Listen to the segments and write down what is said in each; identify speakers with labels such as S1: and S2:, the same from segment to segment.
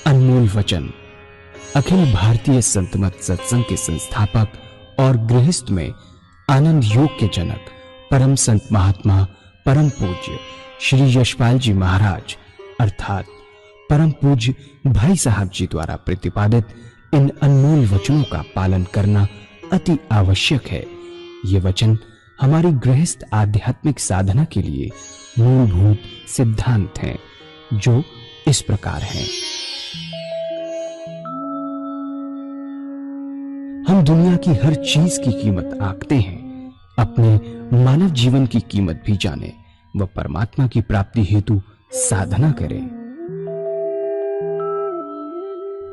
S1: अनमोल वचन। अखिल भारतीय संत मत सत्संग के संस्थापक और गृहस्थ में आनंद योग के जनक परम संत महात्मा परम पूज्य श्री यशपाल जी महाराज अर्थात परम पूज्य भाई साहब जी द्वारा प्रतिपादित इन अनमोल वचनों का पालन करना अति आवश्यक है। ये वचन हमारी गृहस्थ आध्यात्मिक साधना के लिए मूलभूत सिद्धांत हैं, जो इस प्रकार हैं। हम दुनिया की हर चीज की कीमत आंकते हैं, अपने मानव जीवन की कीमत भी जाने व परमात्मा की प्राप्ति हेतु साधना करें।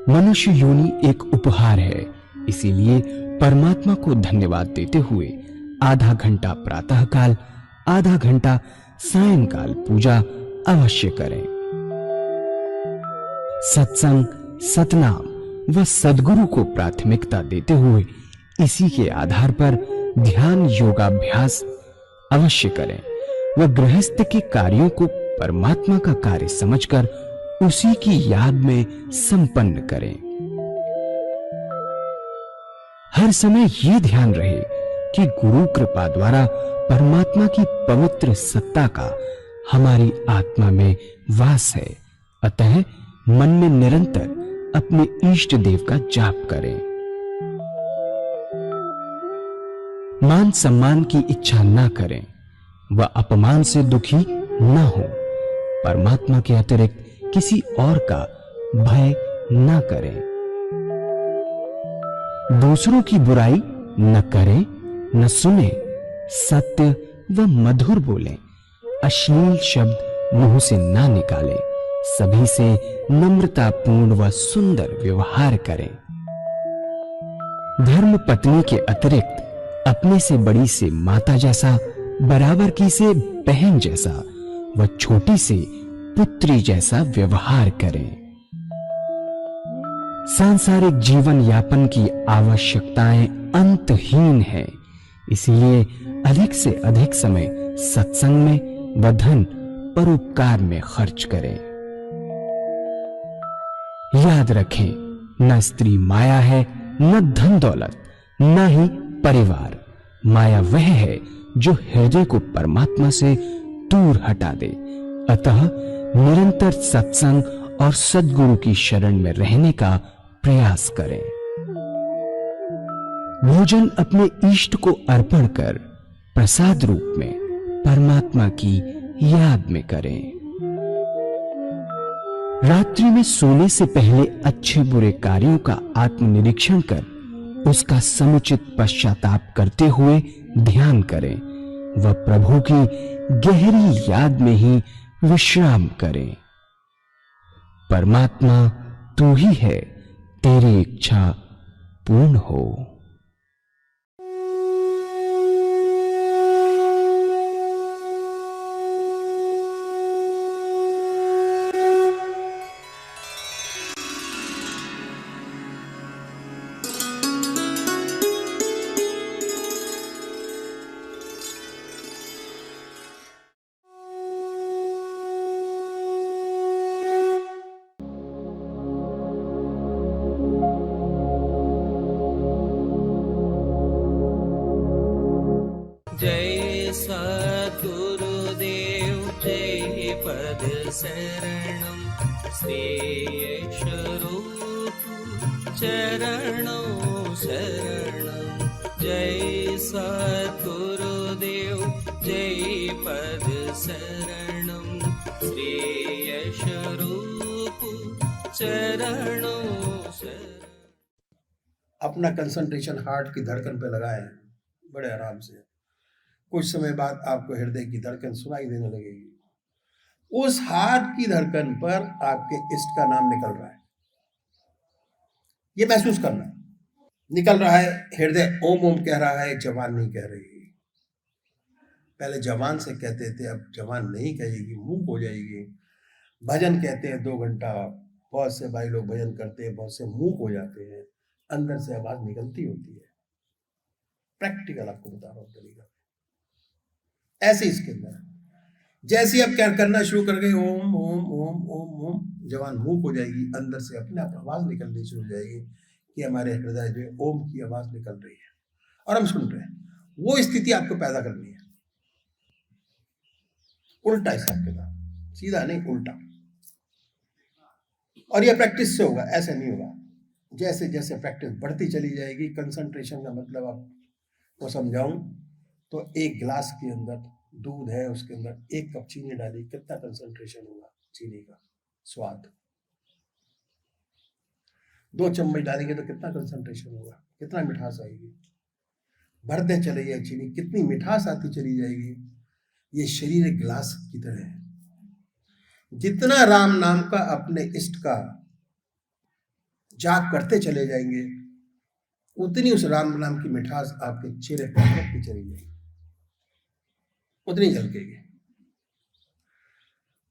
S1: मनुष्य योनि एक उपहार है, इसीलिए परमात्मा को धन्यवाद देते हुए आधा घंटा प्रातःकाल, आधा घंटा सायंकाल पूजा अवश्य करें। सत्संग, सतनाम व सद्गुरु को प्राथमिकता देते हुए इसी के आधार पर ध्यान योगाभ्यास अवश्य करें व गृहस्थ के कार्यों को परमात्मा का कार्य समझकर उसी की याद में संपन्न करें। हर समय ये ध्यान रहे कि गुरु कृपा द्वारा परमात्मा की पवित्र सत्ता का हमारी आत्मा में वास है, अतः मन में निरंतर अपने इष्ट देव का जाप करें। मान सम्मान की इच्छा ना करें व अपमान से दुखी ना हो। परमात्मा के अतिरिक्त किसी और का भय ना करें। दूसरों की बुराई न करें, न सुने, सत्य व मधुर बोलें, अश्लील शब्द मुंह से ना निकालें, सभी से नम्रतापूर्ण व सुंदर व्यवहार करें। धर्म पत्नी के अतिरिक्त अपने से बड़ी से माता जैसा, बराबर की से बहन जैसा व छोटी से पुत्री जैसा व्यवहार करें। सांसारिक जीवन यापन की आवश्यकताएं अंतहीन हैं, इसलिए अधिक से अधिक समय सत्संग में व धन परोपकार में खर्च करें। याद रखें, न स्त्री माया है, न धन दौलत, न ही परिवार। माया वह है जो हृदय को परमात्मा से दूर हटा दे। अतः निरंतर सत्संग और सद्गुरु की शरण में रहने का प्रयास करें। भोजन अपने इष्ट को अर्पण कर प्रसाद रूप में परमात्मा की याद में करें। रात्रि में सोने से पहले अच्छे बुरे कार्यों का आत्मनिरीक्षण कर उसका समुचित पश्चाताप करते हुए ध्यान करें व प्रभु की गहरी याद में ही विश्राम करें। परमात्मा तू ही है, तेरी इच्छा पूर्ण हो।
S2: जय सद्गुरुदेव जय पद शरणं श्री स्वरूप चरणों शरणं। जय सद्गुरुदेव जय पद शरणं श्री स्वरूप चरणों शरणं।
S3: अपना कंसंट्रेशन हार्ट की धड़कन पे लगाएं, बड़े आराम से। कुछ समय बाद आपको हृदय की धड़कन सुनाई देने लगेगी। उस हार्ट की धड़कन पर आपके इष्ट का नाम निकल रहा है, ये महसूस करना। निकल रहा है, हृदय ओम ओम कह रहा है, जवान नहीं कह रही। पहले जवान से कहते थे, अब जवान नहीं कहेगी, मूक हो जाएगी। भजन कहते हैं 2 घंटा, बहुत से भाई लोग भजन करते हैं, बहुत से मूक हो जाते हैं, अंदर से आवाज निकलती होती है। प्रैक्टिकल आपको बता रहा हूं तरीका। ऐसे इसके अंदर जैसे ही आप क्या करना शुरू कर गए, ओम ओम ओम ओम ओम, जवान मूक हो जाएगी, अंदर से अपने आप आवाज निकलनी शुरू हो जाएगी कि हमारे हृदय जो है ओम की आवाज निकल रही है और हम सुन रहे हैं। वो स्थिति आपको पैदा करनी है। उल्टा हिसाब किताब, सीधा नहीं, उल्टा। और ये प्रैक्टिस से होगा, ऐसे नहीं होगा। जैसे जैसे प्रैक्टिस बढ़ती चली जाएगी, कंसंट्रेशन का मतलब आपको समझाऊं तो एक गिलास के अंदर दूध है, उसके अंदर 1 कप चीनी डाली, कितना कंसंट्रेशन होगा चीनी का, स्वाद। 2 चम्मच डालेंगे तो कितना कंसंट्रेशन होगा, कितना मिठास आएगी। बढ़ते चले जाए चीनी, कितनी मिठास आती चली जाएगी। ये शरीर एक गिलास की तरह है। जितना राम नाम का अपने इष्ट का जाप करते चले जाएंगे, उतनी उस राम नाम की मिठास आपके चेहरे पर बढ़ती चली जाएगी, उतनी झलकेगी।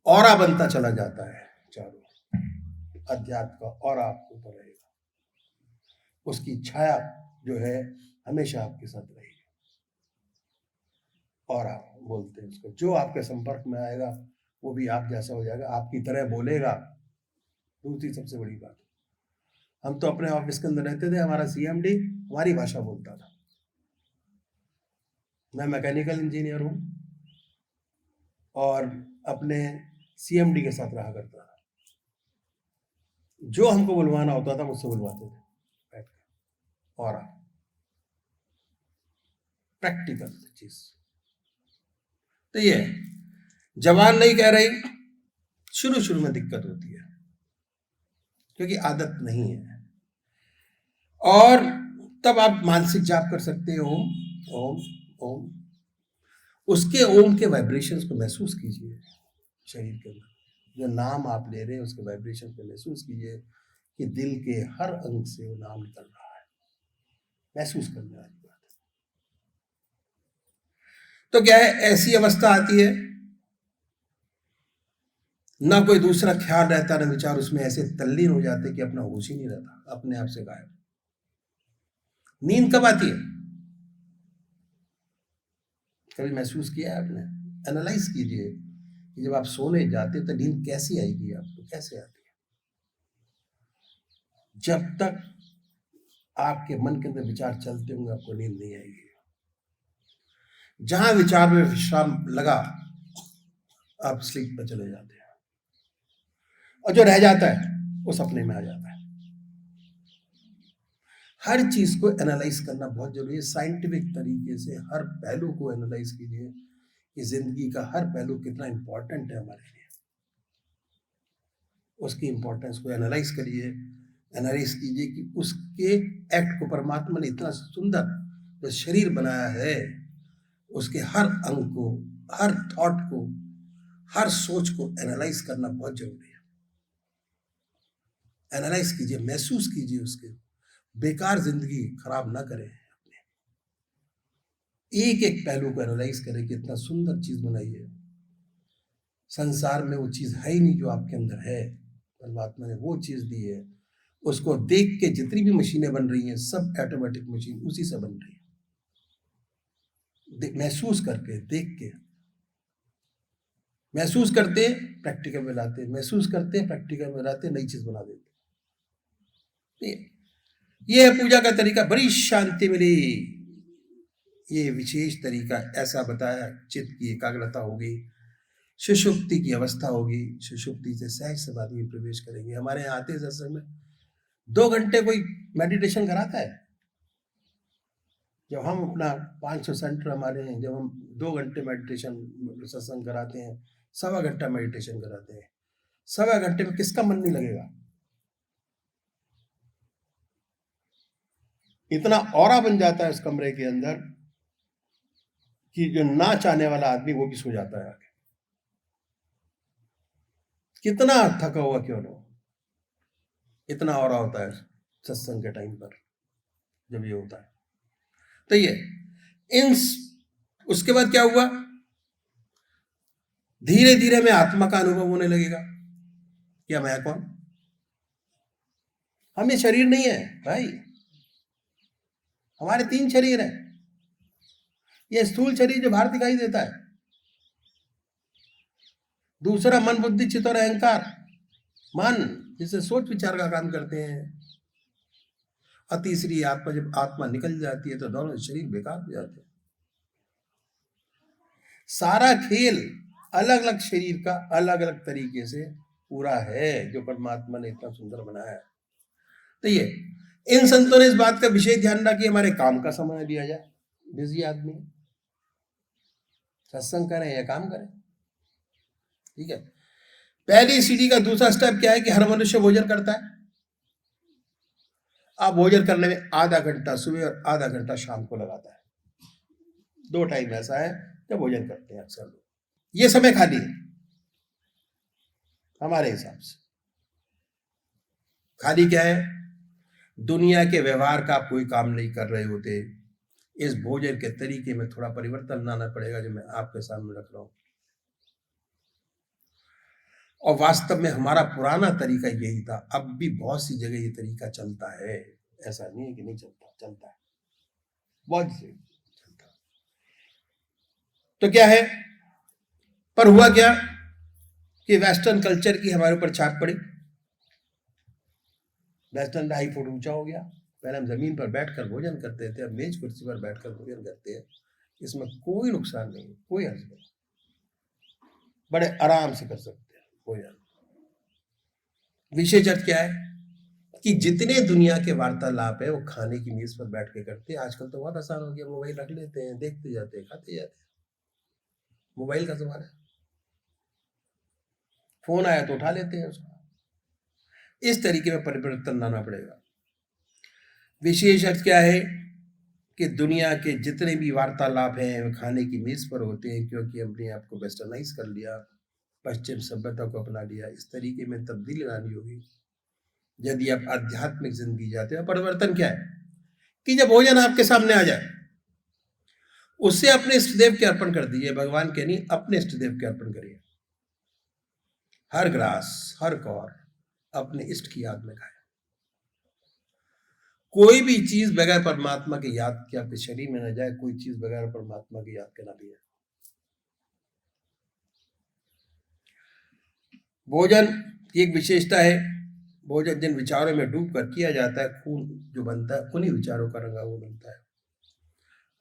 S3: औरा बनता चला जाता है चारों, अध्यात्म का औरा आपके ऊपर रहेगा, उसकी छाया जो है हमेशा आपके साथ रहेगी। औरा बोलते हैं उसको, जो आपके संपर्क में आएगा वो भी आप जैसा हो जाएगा, आपकी तरह बोलेगा। दूसरी सबसे बड़ी बात, हम तो अपने ऑफिस के अंदर रहते थे, हमारा सीएमडी हमारी भाषा बोलता था। मैं मैकेनिकल इंजीनियर हूं और अपने सीएमडी के साथ रहा करता था। जो हमको बुलवाना होता था मुझसे बुलवाते थे बैठ के। और प्रैक्टिकल चीज तो ये जवान नहीं कह रही, शुरू शुरू में दिक्कत होती है क्योंकि आदत नहीं है। और तब आप मानसिक जाप कर सकते हो, ओम ओम ओम। उसके ओम के वाइब्रेशंस को महसूस कीजिए शरीर के अंदर, जो नाम आप ले रहे हैं उसके वाइब्रेशन को महसूस कीजिए कि दिल के हर अंग से वो नाम निकल रहा है। महसूस करने वाली बात है। तो क्या है, ऐसी अवस्था आती है ना कोई दूसरा ख्याल रहता ना विचार, उसमें ऐसे तल्लीन हो जाते कि अपना होश ही नहीं रहता, अपने आप से गायब। नींद कब आती है? कभी महसूस किया है आपने? एनालाइज कीजिए कि जब आप सोने जाते तो नींद कैसी आएगी आपको, कैसे आती है? जब तक आपके मन के अंदर विचार चलते होंगे आपको नींद नहीं आएगी। जहां विचार में विश्राम लगा आप स्लीप पर चले जाते हैं, और जो रह जाता है वो सपने में आ जाता है। हर चीज को एनालाइज करना बहुत जरूरी है, साइंटिफिक तरीके से हर पहलू को एनालाइज कीजिए कि जिंदगी का हर पहलू कितना इंपॉर्टेंट है हमारे लिए। उसकी इंपॉर्टेंस को एनालाइज करिए, एनालाइज कीजिए कि उसके एक्ट को परमात्मा ने इतना सुंदर जो शरीर बनाया है, उसके हर अंग को, हर थॉट को, हर सोच को एनालाइज करना बहुत जरूरी है। एनालाइज कीजिए, महसूस कीजिए उसके, बेकार जिंदगी खराब ना करें अपने। एक एक पहलू को एनालाइज करें कि इतना सुंदर चीज बनाई है। संसार में वो चीज है ही नहीं जो आपके अंदर है, परमात्मा ने वो चीज दी है। उसको देख के जितनी भी मशीनें बन रही हैं सब ऑटोमेटिक मशीन उसी से बन रही है। महसूस करके, देख के, महसूस करते प्रैक्टिकल में लाते, महसूस करते प्रैक्टिकल में लाते, नई चीज बना देते। ये है पूजा का तरीका, बड़ी शांति मिली। ये विशेष तरीका ऐसा बताया, चित्त की एकाग्रता होगी, सुषुप्ति की अवस्था होगी, सुषुप्ति से सहज समाधि में प्रवेश करेंगे। हमारे यहाँ आते सत्संग में 2 घंटे कोई मेडिटेशन कराता है। जब हम अपना 500 सेंटर हमारे हैं, जब हम 2 घंटे मेडिटेशन सत्संग कराते हैं, 1.25 घंटा मेडिटेशन कराते हैं, 1.25 घंटे में किसका मन नहीं लगेगा? इतना औरा बन जाता है उस कमरे के अंदर कि जो ना चाहने वाला आदमी वो भी सो जाता है आके। कितना थका हुआ क्यों ना हो, इतना औरा होता है सत्संग के टाइम पर जब ये होता है। तो ये उसके बाद क्या हुआ, धीरे धीरे में आत्मा का अनुभव होने लगेगा। क्या मैं कौन? हम ये शरीर नहीं है भाई, हमारे 3 शरीर हैं। ये स्थूल शरीर जो बाहर दिखाई देता है, दूसरा मन बुद्धि चित्त और अहंकार, मन जिससे सोच विचार का काम करते हैं। और तीसरी आत्मा, जब आत्मा निकल जाती है तो दोनों शरीर बेकार हो जाते हैं। सारा खेल अलग अलग शरीर का अलग अलग तरीके से पूरा है जो परमात्मा ने इतना सुंदर बनाया है। तो ये इन संतों ने इस बात का विशेष ध्यान रखा कि हमारे काम का समय दिया जाए। बिजी आदमी सत्संग करें या काम करें, ठीक है। पहली सीढ़ी का दूसरा स्टेप क्या है कि हर मनुष्य भोजन करता है। आप भोजन करने में आधा घंटा सुबह और आधा घंटा शाम को लगाता है। 2 टाइम ऐसा है जब भोजन करते हैं अक्सर लोग। ये समय खाली है हमारे हिसाब से। खाली क्या है? दुनिया के व्यवहार का आप कोई काम नहीं कर रहे होते। इस भोजन के तरीके में थोड़ा परिवर्तन लाना पड़ेगा जो मैं आपके सामने रख रहा हूं। और वास्तव में हमारा पुराना तरीका यही था। अब भी बहुत सी जगह ये तरीका चलता है, ऐसा नहीं है कि नहीं चलता, चलता है बहुत से चलता है। तो क्या है, पर हुआ क्या कि वेस्टर्न कल्चर की हमारे ऊपर छाप पड़ी। वेस्टर्न हाई फूड ऊंचा हो गया। पहले हम जमीन पर बैठकर भोजन करते थे, अब मेज कुर्सी पर बैठकर भोजन करते हैं। इसमें कोई नुकसान नहीं, कोई हर्ज नहीं, बड़े आराम से कर सकते हैं भोजन। विशेष अर्थ क्या है कि जितने दुनिया के वार्तालाप है वो खाने की मेज पर बैठ के करते हैं। आजकल तो बहुत आसान हो गया, मोबाइल रख लेते हैं, देखते जाते हैं, खाते जाते हैं। मोबाइल का जमाना है, फोन आया तो उठा लेते हैं उसको। इस तरीके में परिवर्तन लाना पड़ेगा। विशेष अर्थ क्या है कि दुनिया के जितने भी वार्तालाप हैं वो खाने की मेज पर होते हैं, क्योंकि हमने आपको वेस्टर्नाइज कर लिया, पश्चिम सभ्यता को अपना लिया। इस तरीके में तब्दीली लानी होगी यदि आप आध्यात्मिक जिंदगी जाते हैं। परिवर्तन क्या है कि जब भोजन आपके सामने आ जाए उससे अपने इष्टदेव के अर्पण कर दीजिए। भगवान के नहीं, अपने इष्टदेव के अर्पण करिए। हर ग्रास, हर कौर अपने इष्ट की याद में खाए। कोई भी चीज बगैर परमात्मा की याद के आपके शरीर में न जाए। कोई चीज बगैर परमात्मा की याद के ना भी है। भोजन की एक विशेषता है, भोजन जिन विचारों में डूब कर किया जाता है, खून जो बनता है उन्हीं विचारों का रंगा वो बनता है।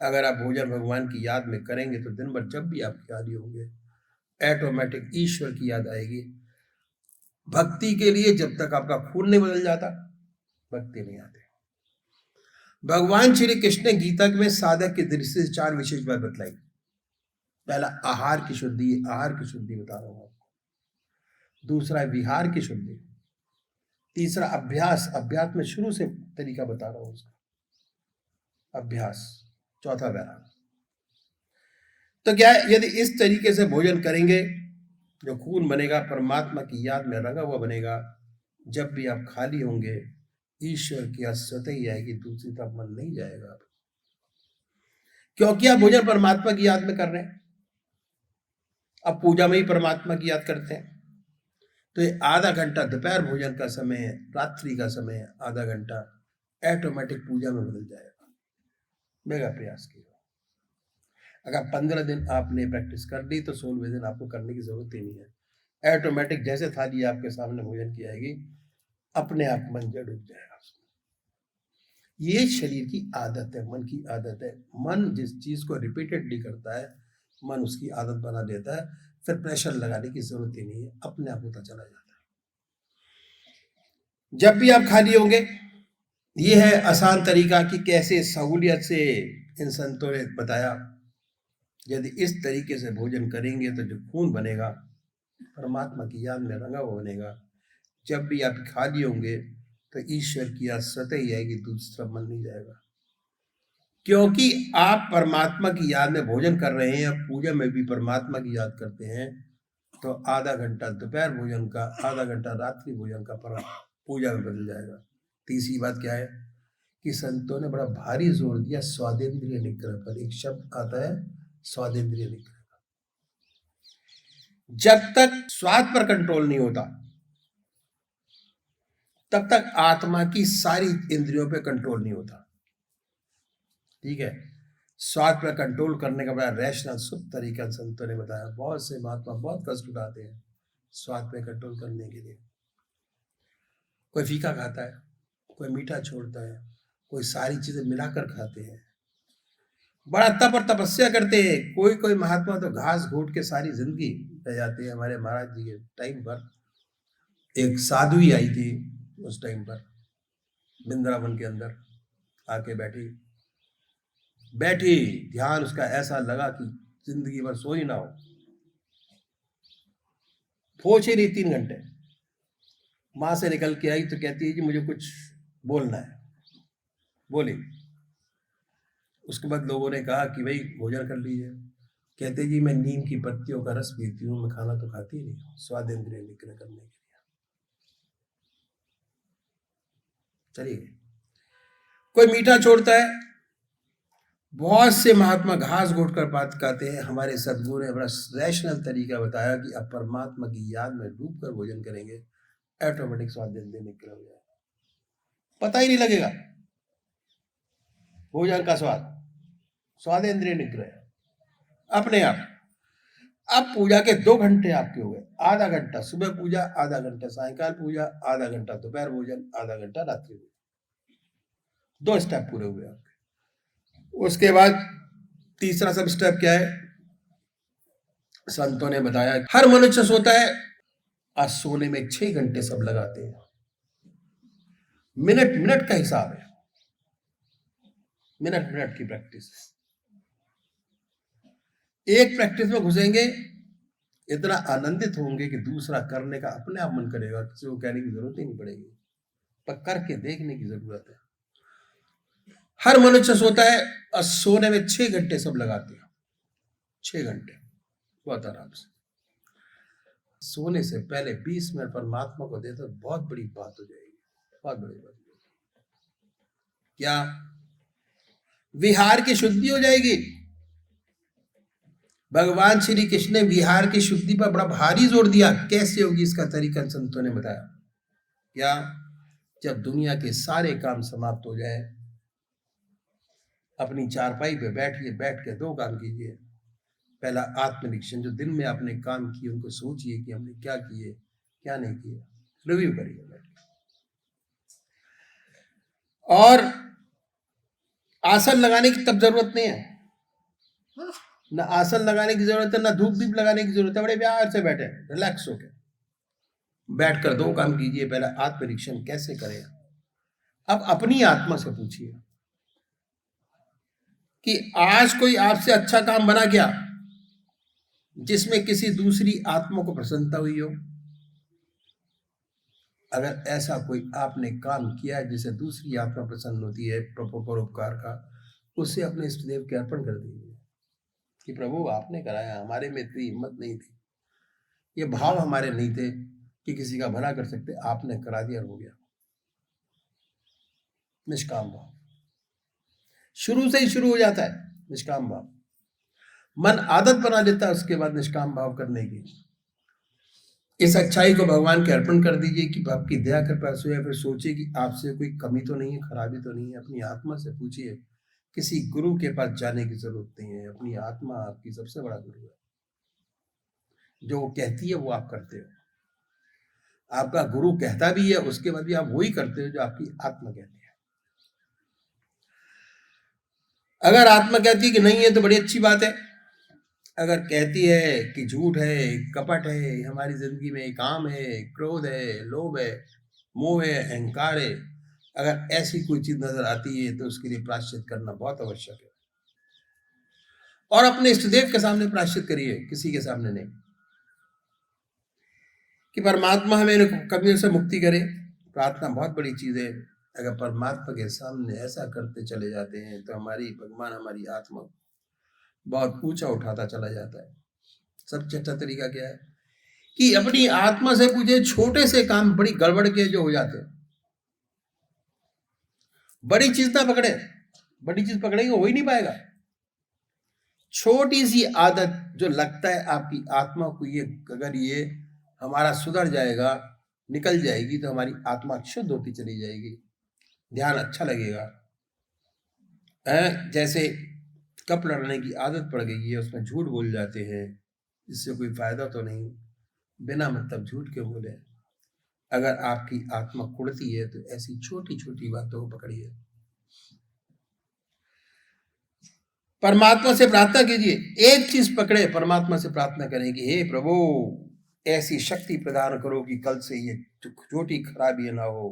S3: अगर आप भोजन भगवान की याद में करेंगे तो दिन भर जब भी आप खाली होंगे ऑटोमेटिक ईश्वर की याद आएगी। भक्ति के लिए जब तक आपका खून नहीं बदल जाता भक्ति नहीं आती। भगवान श्री कृष्ण ने गीता में साधक की दृष्टि से 4 विशेष बात बतलाई। पहला आहार की शुद्धि, आहार की शुद्धि बता रहा हूं आपको। दूसरा विहार की शुद्धि। तीसरा अभ्यास, अभ्यास में शुरू से तरीका बता रहा हूं उसका अभ्यास। चौथा व्यायाम। तो क्या है, यदि इस तरीके से भोजन करेंगे जो खून बनेगा परमात्मा की याद में रंगा हुआ बनेगा। जब भी आप खाली होंगे ईश्वर की याद स्वतः ही आएगी, दूसरी तरफ मन नहीं जाएगा, क्योंकि आप भोजन परमात्मा की याद में कर रहे हैं। अब पूजा में ही परमात्मा की याद करते हैं तो ये आधा घंटा दोपहर भोजन का समय, रात्रि का समय आधा घंटा ऑटोमेटिक पूजा में बदल जाएगा। मेगा प्रयास कीजिए। अगर 15 दिन आपने प्रैक्टिस कर ली तो 16वें दिन आपको करने की जरूरत ही नहीं है। ऑटोमेटिक जैसे थाली आपके सामने भोजन की आएगी अपने आप मन जड़ उठ जाएगा। ये शरीर की आदत है, मन की आदत है। मन जिस चीज को रिपीटेडली करता है मन उसकी आदत बना देता है। फिर प्रेशर लगाने की जरूरत ही नहीं है, अपने आप होता चला जाता है। जब भी आप खाली होंगे, ये है आसान तरीका कि कैसे सहूलियत से इन संतों ने बताया। यदि इस तरीके से भोजन करेंगे तो जो खून बनेगा परमात्मा की याद में रंगा हुआ बनेगा। जब भी आप खाली होंगे तो ईश्वर की याद स्वतः ही आएगी, दूसरा मन नहीं जाएगा, क्योंकि आप परमात्मा की याद में भोजन कर रहे हैं। पूजा में भी परमात्मा की याद करते हैं तो आधा घंटा दोपहर भोजन का, आधा घंटा रात्रि भोजन का पूजा में बदल जाएगा। तीसरी बात क्या है कि संतों ने बड़ा भारी जोर दिया स्वादेंद्रिय निग्रह पर। एक शब्द आता है स्वादेंद्रिय निग्रह। जब तक स्वाद पर कंट्रोल नहीं होता तब तक आत्मा की सारी इंद्रियों पे कंट्रोल नहीं होता। ठीक है, स्वाद पर कंट्रोल करने का बड़ा रैशनल शुद्ध तरीका संतों ने बताया। बहुत से महात्मा बहुत कष्ट उठाते हैं स्वाद पे कंट्रोल करने के लिए। कोई फीका खाता है, कोई मीठा छोड़ता है, कोई सारी चीजें मिलाकर खाते हैं, बड़ा तप और तपस्या करते हैं। कोई कोई महात्मा तो घास घोट के सारी जिंदगी रह जाती है। हमारे महाराज जी के टाइम पर एक साधु ही आई थी, उस टाइम पर वृंदावन के अंदर आके बैठी ध्यान उसका ऐसा लगा कि जिंदगी भर सो ही ना हो, सोच ही रही 3 घंटे। माँ से निकल के आई तो कहती है कि मुझे कुछ बोलना है। बोली। उसके बाद लोगों ने कहा कि भाई भोजन कर लीजिए। कहते जी मैं नीम की पत्तियों का रस पीती हूँ, मैं खाना तो खाती नहीं, स्वादेंद्रिय निग्रह करने के लिए। चलिए, कोई मीठा छोड़ता है। बहुत से महात्मा घास घोट कर बात कहते हैं। हमारे सदगुरु ने बड़ा रैशनल तरीका बताया कि अब परमात्मा की याद में डूब कर भोजन करेंगे, ऑटोमेटिक स्वादेंद्रिय निग्रह हो जाएगा, पता ही नहीं लगेगा भोजन का स्वाद, स्वादेंद्रिय निग्रह अपने आप। अब पूजा के 2 घंटे आपके हो गए, आधा घंटा सुबह पूजा, आधा घंटा सायंकाल पूजा, आधा घंटा दोपहर भोजन, आधा घंटा रात्रि भोजन। 2 स्टेप पूरे हुए आपके। उसके बाद तीसरा सब स्टेप क्या है? संतों ने बताया हर मनुष्य सोता है और सोने में 6 घंटे सब लगाते हैं। मिनट मिनट का हिसाब है, मिनट मिनट की प्रैक्टिस। एक प्रैक्टिस में घुसेंगे, इतना आनंदित होंगे कि दूसरा करने का अपने आप मन करेगा, किसी को कहने की जरूरत ही नहीं पड़ेगी, पर करके देखने की जरूरत है। हर मनुष्य सोता है और सोने में 6 घंटे सब लगाते हैं। 6 घंटे बहुत आराम से। सोने से पहले 20 मिनट परमात्मा को दे तो बहुत बड़ी बात हो जाएगी, बहुत बड़ी बात हो जाएगी। क्या? विहार की शुद्धि हो जाएगी। भगवान श्री कृष्ण ने विहार की शुद्धि पर बड़ा भारी जोर दिया। कैसे होगी इसका तरीका संतों ने बताया। क्या? जब दुनिया के सारे काम समाप्त हो जाए, अपनी चारपाई पे बैठिए, बैठ के 2 काम कीजिए। पहला आत्मनिरीक्षण, जो दिन में आपने काम किए उनको सोचिए कि हमने क्या किए क्या नहीं किए, रिव्यू करिए बैठ के। और आसन लगाने की तब जरूरत नहीं है, ना आसन लगाने की जरूरत है, ना धूप दीप लगाने की जरूरत है। बड़े प्यार से बैठे, रिलैक्स होके बैठकर 2 काम कीजिए। पहला आत्मनिरीक्षण कैसे करें। अब अपनी आत्मा से पूछिए कि आज कोई आपसे अच्छा काम बना क्या, जिसमें किसी दूसरी आत्मा को प्रसन्नता हुई हो। अगर ऐसा कोई आपने काम किया जिसे दूसरी आत्मा प्रसन्न होती है, परोपकार का, उसे अपने इष्ट देव के अर्पण कर दीजिए कि प्रभु आपने कराया, हमारे में इतनी हिम्मत नहीं थी, ये भाव हमारे नहीं थे कि किसी का भला कर सकते, आपने करा दिया, हो गया। निष्काम भाव शुरू से ही शुरू हो जाता है। निष्काम भाव मन आदत बना लेता है, उसके बाद निष्काम भाव करने की। इस अच्छाई को भगवान के अर्पण कर दीजिए कि आपकी दया कृपा से, या फिर सोचिए कि आपसे कोई कमी तो नहीं है, खराबी तो नहीं है। अपनी आत्मा से पूछिए, किसी गुरु के पास जाने की जरूरत नहीं है। अपनी आत्मा आपकी सबसे बड़ा गुरु है। जो वो कहती है वो आप करते हो। आपका गुरु कहता भी है, उसके बाद भी आप वही करते हो जो आपकी आत्मा कहती है। अगर आत्मा कहती है कि नहीं है तो बड़ी अच्छी बात है। अगर कहती है कि झूठ है, कपट है, हमारी जिंदगी में काम है, क्रोध है, लोभ है, मोह है, अहंकार है, अगर ऐसी कोई चीज नजर आती है तो उसके लिए प्रायश्चित करना बहुत आवश्यक है। और अपने इष्टदेव के सामने प्रायश्चित करिए, किसी के सामने नहीं, कि परमात्मा हमें कमियों से मुक्ति करे। प्रार्थना बहुत बड़ी चीज है। अगर परमात्मा के सामने ऐसा करते चले जाते हैं तो भगवान हमारी आत्मा बहुत ऊंचा उठाता चला जाता है। सबसे अच्छा तरीका क्या है कि अपनी आत्मा से पूछे, छोटे से काम बड़ी गड़बड़ के जो हो जाते हैं, बड़ी चीज ना पकड़े, बड़ी चीज पकड़ेंगे हो ही नहीं पाएगा। छोटी सी आदत जो लगता है आपकी आत्मा को, ये अगर ये हमारा सुधर जाएगा, निकल जाएगी, तो हमारी आत्मा शुद्ध होती चली जाएगी, ध्यान अच्छा लगेगा। जैसे कप लड़ने की आदत पड़ गई है, उसमें झूठ बोल जाते हैं, इससे कोई फायदा तो नहीं। बिना मतलब झूठ क्यों बोले? अगर आपकी आत्मा कुड़ती है तो ऐसी छोटी छोटी बातों को पकड़िए। परमात्मा से प्रार्थना कीजिए, एक चीज पकड़े, परमात्मा से प्रार्थना करें कि हे प्रभु ऐसी शक्ति प्रदान करो कि कल से ये छोटी खराबी ना हो।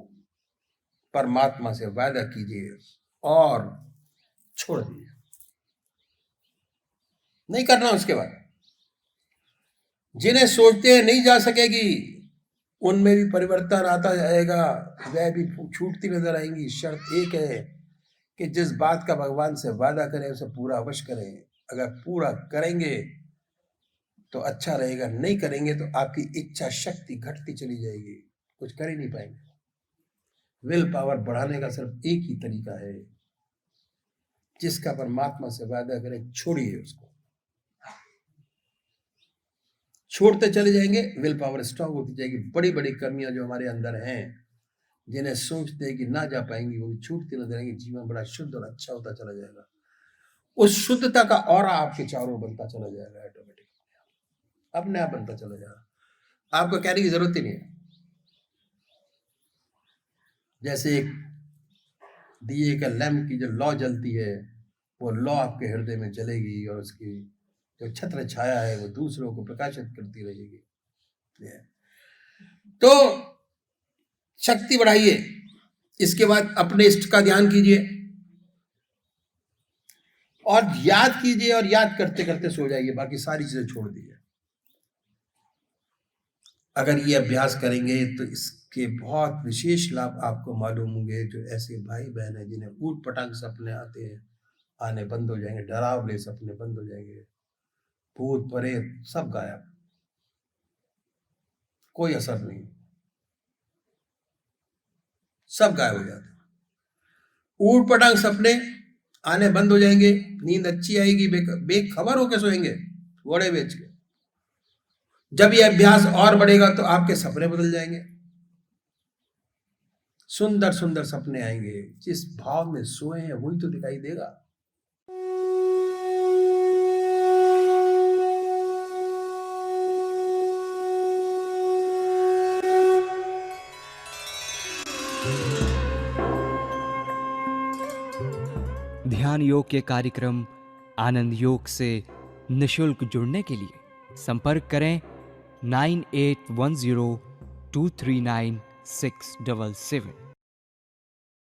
S3: परमात्मा से वादा कीजिए और छोड़ दीजिए, नहीं करना। उसके बाद जिन्हें सोचते हैं नहीं जा सकेगी, उनमें भी परिवर्तन आता जाएगा, वह भी छूटती नजर आएंगी। शर्त एक है कि जिस बात का भगवान से वादा करें उसे पूरा अवश्य करें। अगर पूरा करेंगे तो अच्छा रहेगा, नहीं करेंगे तो आपकी इच्छा शक्ति घटती चली जाएगी, कुछ कर ही नहीं पाएंगे। विल पावर बढ़ाने का सिर्फ एक ही तरीका है, जिसका परमात्मा से वादा करें छोड़िए उसको। छोड़ते चले जाएंगे, विल पावर स्ट्रांग होती जाएगी। बड़ी बड़ी कमियां जो हमारे अंदर हैं, जिन्हें सोचते हैं कि ना जा पाएंगी, वो भी छूटती नजर आएंगी। जीवन बड़ा शुद्ध और अच्छा होता चला जाएगा। उस शुद्धता का ऑरा आपके चारों बनता चला जाएगा, ऑटोमेटिक अपने आप बनता चला जाएगा। आपको कहने की जरूरत ही नहीं है। जैसे एक दिए का लैंप की जो लौ जलती है, वो लौ आपके हृदय में जलेगी और उसकी जो छत्र छाया है वो दूसरों को प्रकाशित करती रहेगी। तो शक्ति बढ़ाइए। इसके बाद अपने इष्ट का ध्यान कीजिए और याद कीजिए, और याद करते करते सो जाइए, बाकी सारी चीजें छोड़ दीजिए। अगर ये अभ्यास करेंगे तो इसके बहुत विशेष लाभ आपको मालूम होंगे। जो ऐसे भाई बहन हैं जिन्हें ऊट पटांग सपने आते हैं, आने बंद हो जाएंगे, डरावने सपने बंद हो जाएंगे, भूत प्रेत सब गायब, कोई असर नहीं, सब गायब हो जाते हैं। ऊट पटांग सपने आने बंद हो जाएंगे, नींद अच्छी आएगी, बेखबर होकर सोएंगे घोड़े बेच के। जब ये अभ्यास और बढ़ेगा तो आपके सपने बदल जाएंगे, सुंदर सुंदर सपने आएंगे। जिस भाव में सोए हैं वही तो दिखाई देगा।
S1: ध्यान योग के कार्यक्रम आनंद योग से निशुल्क जुड़ने के लिए संपर्क करें 9810239677।